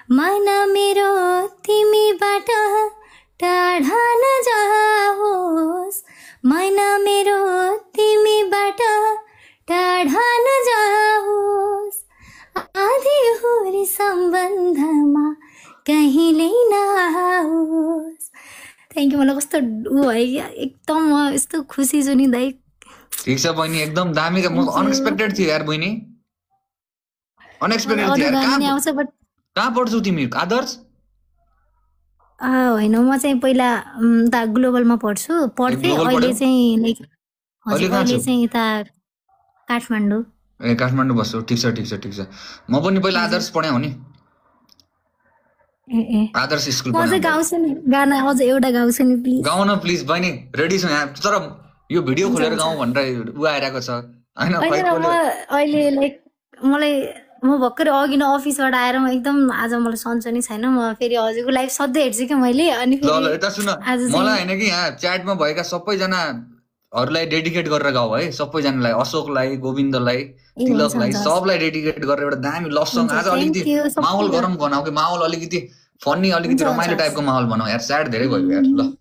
मन मेरो तिमीबाट टाढा नजाओस्, मन मेरो तिमीबाट टाढा नजाओस्, आधीहोरी सम्बन्धमा कहिले नआओस्। Thank you. मलाई कस्तो ऊ है, एकदम म यस्तो खुसी छु नि दाइ। ठिक छ बहिनी, एकदम दामी। अनएक्सपेक्टेड थियो यार बहिनी, अनएक्सपेक्टेड थियो यार। कहाँ पढ्छौ तिमी? आदर्श? होइन, म चाहिँ पहिला उता ग्लोबलमा पढ्थेँ। अहिले चाहिँ अहिले चाहिँ यता काठमाडौँ। ए काठमाडौँ बस्छौ? ठिक छ ठिक छ ठिक छ। म पनि पहिला आदर्श पढाएँ हो नि, आदर्श स्कुल म चाहिँ गाउँछु नि गाना, अझ एउटा गाउँछु नि प्लिज। गाउँ न प्लिज बहिनी, रेडी छु यहाँ। तर यो भिडियो खोलेर गाउँ भनेर उ आइरहेको छ हैन। अहिले लाइक मलाई म भर्खर अघि न अफिसबाट आएर म एकदम आज मलाई सन्चो नै छैन। म फेरि हजुरको लाइभ सधैँ हेर्छु कि मैले। अनि ल यता सुन, मलाई हैन कि यहाँ च्याटमा भएका सबैजनाहरूलाई डेडिकेट गरेर गाऊ है। सबैजनालाई, अशोकलाई, गोविन्दलाई, तिलकलाई, सबलाई डेडिकेट गरेर एउटा दामी लभ सङ। आज अलिकति माहौल गरम बनाऊ कि, माहौल अलिकति फन्नी, अलिकति रमाइलो टाइपको माहौल बनाऊ यार। स्याड धेरै भयो यार। ल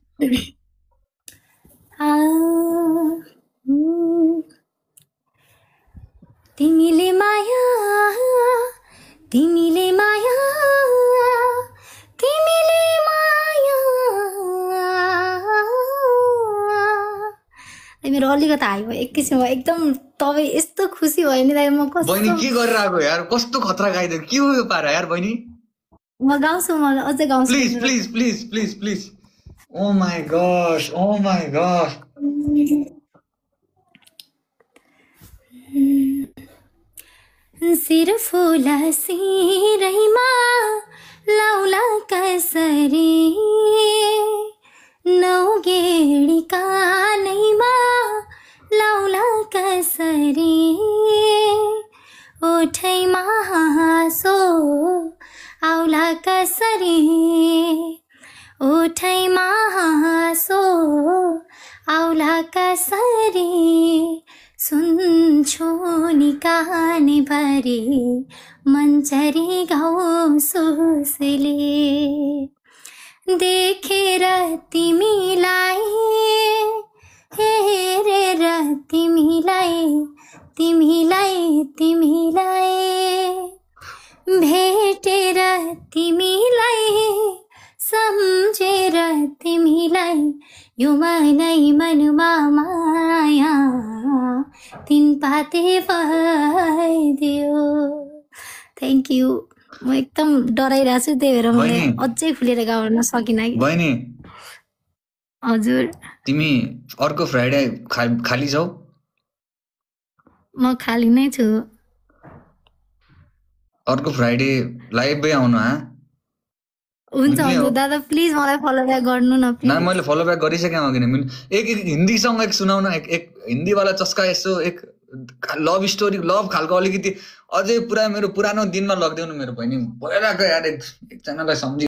तिमीले माया, तिमीले माया, तिमीले माया। मेरो अलिकति हाई भयो एकैछिनमा, एकदम तपाईँ यस्तो खुसी भयो नि दाइ। म कस्तो बहिनी के गरेर आएको यार, कस्तो खतरा गाइदियो। के हो यो पारा यार बहिनी? म गाउँछु, म अझै गाउँछु। Please please please please please. Oh my gosh, oh my gosh. सिर फुला सिरैमा लाउला कसरी, नौगेडी कानैमा लाउला कसरी, ओठैमा हाँसो आउला कसरी, ओठैमा हाँसो आउला कसरी, सुन्छु नि काने भरि मञ्चरी गाउँ सुसले, देखेर तिमीलाई, हेरेर तिमीलाई, तिमीलाई तिमीलाई, भेटेर तिमीलाई, सम्झेर तिमीलाई, यो मनै मनमा माया तिन पाते भइदियो। Thank you. म एकदम डराइरहेको छु, त्यही भएर मैले अझै खुलेर गाउन सकिनँ कि। बहिनी हजुर, तिमी अर्को फ्राइडे खाली छौ? म खाली नै छु। अर्को फ्राइडे लाइभै आउनु। हुन्छ हुन्छ दादा, प्लिज मलाई फलो ब्याक गर्नु न प्लिज। ना मैले फलो ब्याक गरिसकेँ अघि नै। एक हिन्दी सङ एक सुनाउन, एक हिन्दी वाला चस्का, यसो एक लभ स्टोरी, लभ खालको अलिकति अझै पुरा मेरो पुरानो दिनमा लगिदेऊ न मेरो बहिनी। भइरहेको यार एकजनालाई सम्झि।